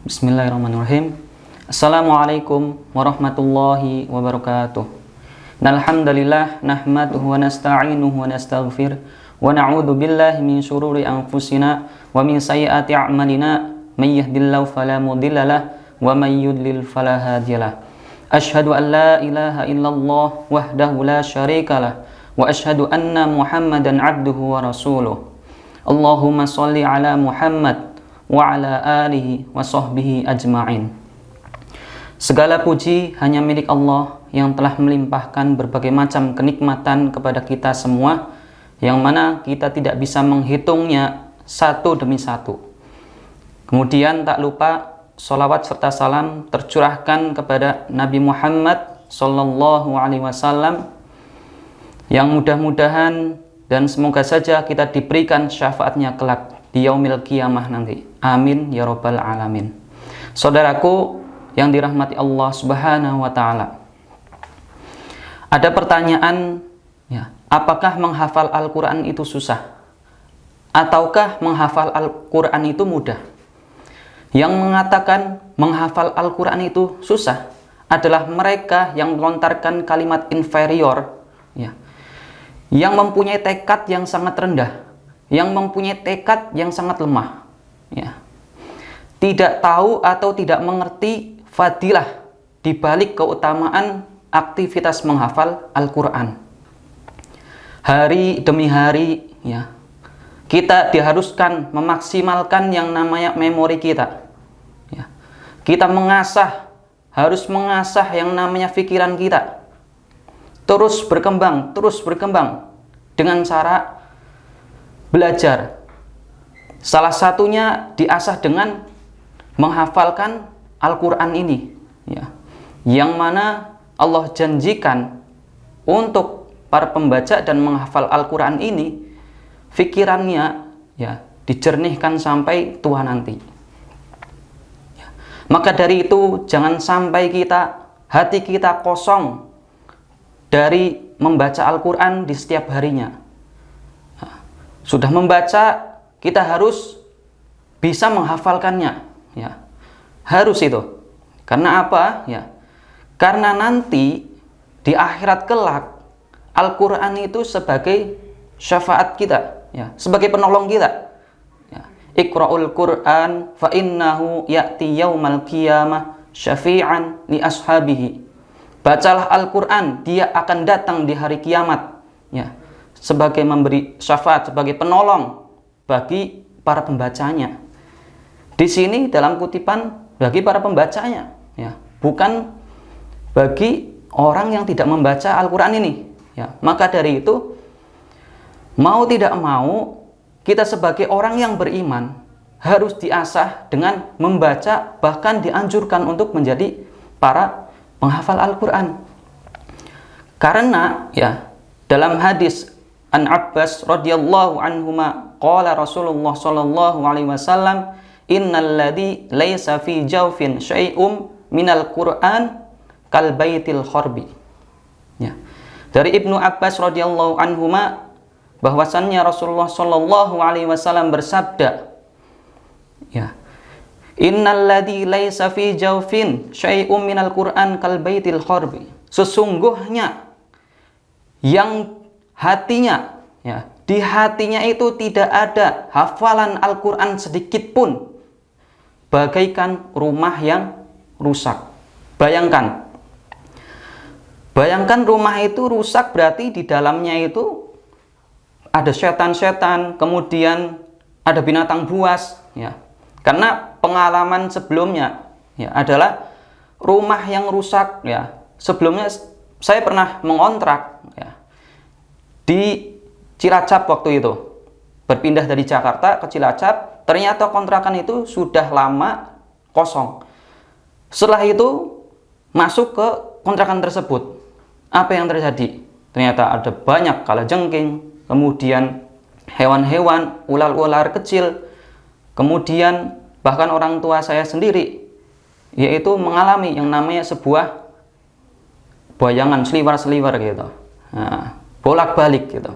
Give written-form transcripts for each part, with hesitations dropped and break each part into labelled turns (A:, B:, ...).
A: Bismillahirrahmanirrahim. Assalamualaikum warahmatullahi wabarakatuh. Alhamdulillah nahmaduhu wa nasta'inuhu wa nastaghfir wa na'udzu billahi min syururi anfusina wa min sayyiati a'malina may yahdihillahu fala mudhillalah wa may yudlil fala hadiyalah. Asyhadu an la ilaha illallah wahdahu la syarikalah wa asyhadu anna Muhammadan 'abduhu wa rasuluh. Allahumma shalli ala Muhammad wa ala alihi wa sahbihi ajma'in. Segala puji hanya milik Allah yang telah melimpahkan berbagai macam kenikmatan kepada kita semua, yang mana kita tidak bisa menghitungnya satu demi satu. Kemudian tak lupa sholawat serta salam tercurahkan kepada Nabi Muhammad sallallahu alaihi wasallam, yang mudah-mudahan dan semoga saja kita diberikan syafaatnya kelak di yaumil qiyamah nanti. Amin ya rabbal alamin. Saudaraku yang dirahmati Allah Subhanahu wa taala. Ada pertanyaan, ya, apakah menghafal Al-Qur'an itu susah? Ataukah menghafal Al-Qur'an itu mudah? Yang mengatakan menghafal Al-Qur'an itu susah adalah mereka yang melontarkan kalimat inferior, ya, yang mempunyai tekad yang sangat rendah, yang mempunyai tekad yang sangat lemah, ya, tidak tahu atau tidak mengerti fadilah di balik keutamaan aktivitas menghafal Al-Quran. Hari demi hari, ya, kita diharuskan memaksimalkan yang namanya memori kita, ya. Kita harus mengasah yang namanya pikiran kita, terus berkembang dengan cara belajar. Salah satunya diasah dengan menghafalkan Al-Quran ini, ya, yang mana Allah janjikan untuk para pembaca dan menghafal Al-Quran ini, pikirannya, ya, dijernihkan sampai tua nanti, ya. Maka dari itu jangan sampai hati kita kosong dari membaca Al-Quran di setiap harinya. Sudah membaca, kita harus bisa menghafalkannya, ya. Harus itu. Karena apa? Ya. Karena nanti di akhirat kelak Al-Qur'an itu sebagai syafaat kita, ya, sebagai penolong kita. Ya. Iqra'ul Qur'an fa innahu ya'ti yaumal qiyamah syafi'an li ashabihi. Bacalah Al-Qur'an, dia akan datang di hari kiamat, ya, sebagai memberi syafaat, sebagai penolong bagi para pembacanya. Di sini dalam kutipan bagi para pembacanya, ya, bukan bagi orang yang tidak membaca Al-Quran ini, ya. Maka dari itu, mau tidak mau, kita sebagai orang yang beriman harus diasah dengan membaca, bahkan dianjurkan untuk menjadi para penghafal Al-Quran. Karena, ya, dalam hadis An Abbas radhiyallahu anhuma qala Rasulullah sallallahu alaihi wasallam, innal ladzi laisa fi jawfin syai'um minal Qur'an kal baitil kharbi. Ya. Dari Ibnu Abbas radhiyallahu anhuma bahwasannya Rasulullah sallallahu alaihi wasallam bersabda, ya, innal ladzi laisa fi jawfin syai'um minal Qur'an kal baitil kharbi. Sesungguhnya yang hatinya, ya, di hatinya itu tidak ada hafalan Al-Quran sedikit pun, bagaikan rumah yang rusak. Bayangkan rumah itu rusak, berarti di dalamnya itu ada setan-setan, kemudian ada binatang buas, ya. Karena pengalaman sebelumnya, ya, adalah rumah yang rusak, ya. Sebelumnya saya pernah mengontrak, ya, di Cilacap waktu itu. Berpindah dari Jakarta ke Cilacap, ternyata kontrakan itu sudah lama kosong. Setelah itu masuk ke kontrakan tersebut. Apa yang terjadi? Ternyata ada banyak kalajengking, kemudian hewan-hewan, ular-ular kecil, kemudian bahkan orang tua saya sendiri, yaitu mengalami yang namanya sebuah bayangan seliwar-seliwar gitu. Nah, bolak-balik gitu.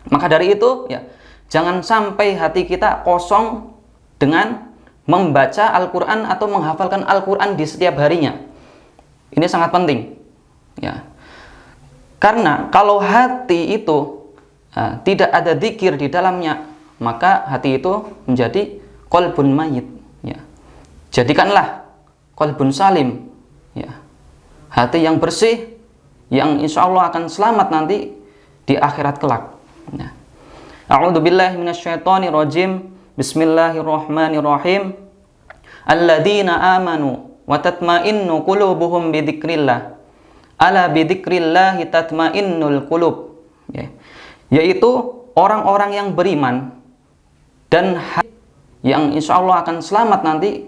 A: Maka dari itu, ya, jangan sampai hati kita kosong dengan membaca Al-Quran atau menghafalkan Al-Quran di setiap harinya. Ini sangat penting, ya. Karena kalau hati itu tidak ada zikir di dalamnya, maka hati itu menjadi qalbun mayit, ya. Jadikanlah qalbun salim, ya, hati yang bersih, yang insya Allah akan selamat nanti di akhirat kelak. Ya. A'udzubillahi minasyaitonirrajim. Bismillahirrahmanirrahim. Alladzina amanu wa tatma'innu qulubuhum bidzikrillah. Ala bidzikrillahi tatma'innul qulub. Ya. Yaitu orang-orang yang beriman dan yang insya Allah akan selamat nanti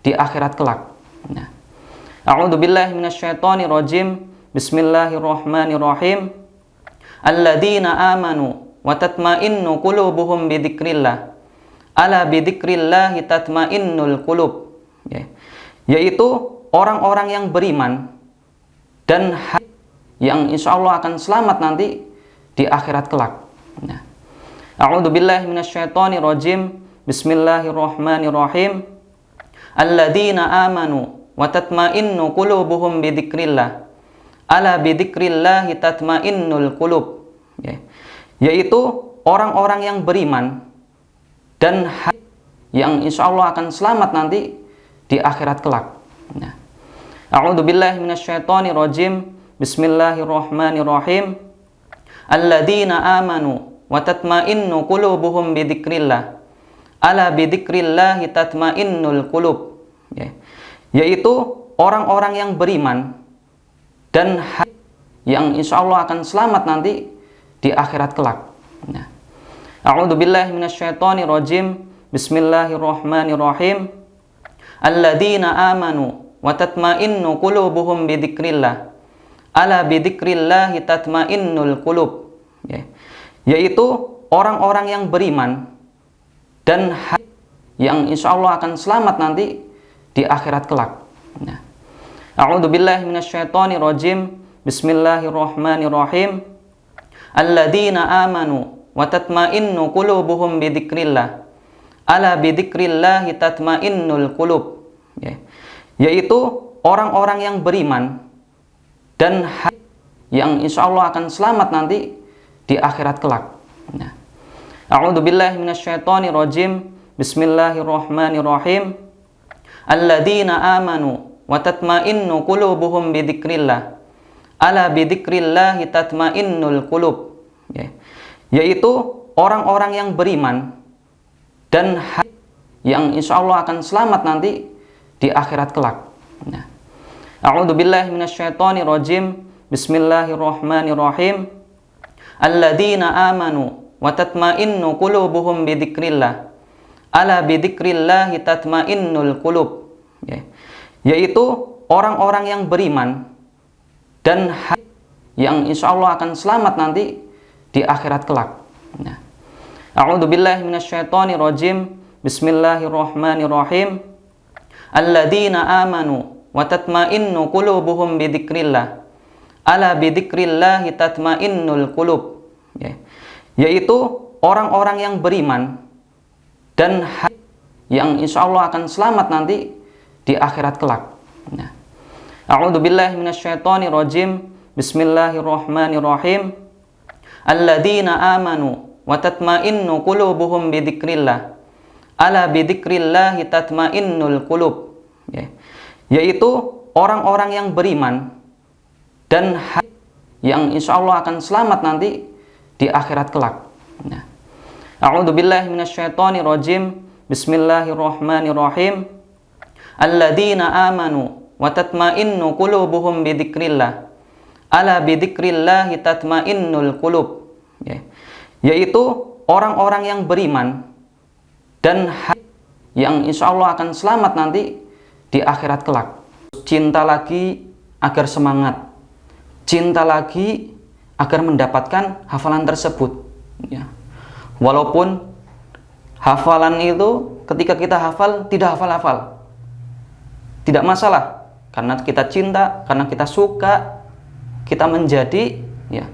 A: di akhirat kelak. Ya. A'udzubillahi minasyaitonirrajim. Bismillahirrahmanirrahim. Alladzina amanu wa tatma'innu qulubuhum bidzikrillah. Ala bidzikrillahi tatmainnul qulub, ya. Yaitu orang-orang yang beriman dan yang insya Allah akan selamat nanti di akhirat kelak. Ya. A'udzubillahi minasyaitonirrajim. Bismillahirrahmanirrahim. Alladzina amanu wa tatma'innu qulubuhum bidzikrillah. Ala bidzikrillahi tatmainnul qulub, ya. Yaitu orang-orang yang beriman dan yang insya Allah akan selamat nanti di akhirat kelak. Ya. A'udzubillahi minasyaitonirrajim. Bismillahirrahmanirrahim. Alladzina amanu wa tatma'innu qulubuhum bidzikrillah. Ala bidzikrillahi tatmainnul qulub, ya. Yaitu orang-orang yang beriman dan yang insya Allah akan selamat nanti di akhirat kelak. Ya. A'udzubillahi minasyaitonirrajim. Bismillahirrahmanirrahim. Alladzina amanu wa tatma'innu qulubuhum bidzikrillah. Ala bidzikrillahi tatmainnul qulub, ya. Yaitu orang-orang yang beriman dan yang insya Allah akan selamat nanti di akhirat kelak. Ya. A'udzubillahi minasyaitonirrajim. Bismillahirrahmanirrahim. Alladzina amanu wa tatma'innu qulubuhum bidzikrillah. Ala bidzikrillahi tatmainnul qulub, ya. Yaitu orang-orang yang beriman dan yang insya Allah akan selamat nanti di akhirat kelak. Ya. A'udzubillahi minasyaitonirrajim. Bismillahirrahmanirrahim. Alladzina amanu wa tatma'innu qulubuhum bidzikrillah. Ala bidzikrillahi tatmainnul qulub, ya. Yaitu orang-orang yang beriman dan yang insya Allah akan selamat nanti di akhirat kelak. Ya. A'udzubillahi minasyaitonirrajim. Bismillahirrahmanirrahim. Alladzina amanu wa tatma'innu qulubuhum bidzikrillah. Ala bidzikrillahi tatmainnul qulub, ya. Yaitu orang-orang yang beriman dan yang insya Allah akan selamat nanti di akhirat kelak. Ya. A'udzubillahi minasyaitonirrajim. Bismillahirrahmanirrahim. Alladzina amanu wa tatma'innu qulubuhum bidzikrillah. Ala bidzikrillahi tatmainnul qulub, ya. Yaitu orang-orang yang beriman dan yang insya Allah akan selamat nanti di akhirat kelak. Ya. A'udzubillahi minasyaitonirrajim. Bismillahirrahmanirrahim. Alladzina amanu wa tatma'innu qulubuhum bidzikrillah. Ala bidzikrillahi tatmainnul qulub, ya. Yaitu orang-orang yang beriman dan yang insya Allah akan selamat nanti di akhirat kelak. Ya. A'udzubillahi minasyaitonirrajim. Bismillahirrahmanirrahim. Alladzina amanu wa tatma'innu qulubuhum bidzikrillah. Ala bidzikrillahi tatmainnul qulub, ya. Yaitu orang-orang yang beriman dan yang insya Allah akan selamat nanti di akhirat kelak. Cinta lagi agar semangat, cinta lagi agar mendapatkan hafalan tersebut, ya. Walaupun hafalan itu ketika kita hafal tidak hafal-hafal, tidak masalah, karena kita cinta, karena kita suka, kita menjadi, ya,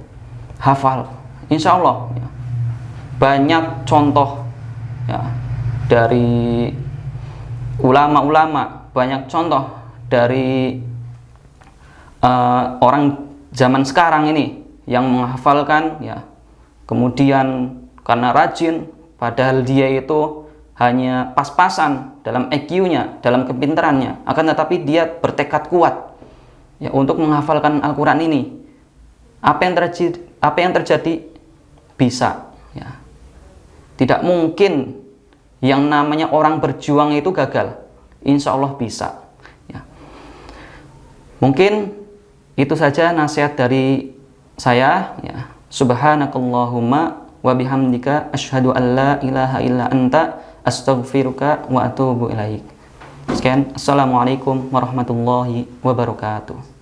A: hafal. Insya Allah, ya. Banyak contoh, ya, dari ulama-ulama, banyak contoh dari orang zaman sekarang ini yang menghafalkan ya, kemudian karena rajin, padahal dia itu hanya pas-pasan dalam IQ-nya, dalam kepintarannya, akan tetapi dia bertekad kuat ya untuk menghafalkan Al-Quran ini. Apa yang terjadi bisa ya. Tidak mungkin yang namanya orang berjuang itu gagal. Insya Allah bisa ya. Mungkin itu saja nasihat dari saya ya. Subhanakallahumma wa bihamdika asyhadu an la ilaha illa anta astaghfiruka wa atubu ilaik. Sekian, assalamualaikum warahmatullahi wabarakatuh.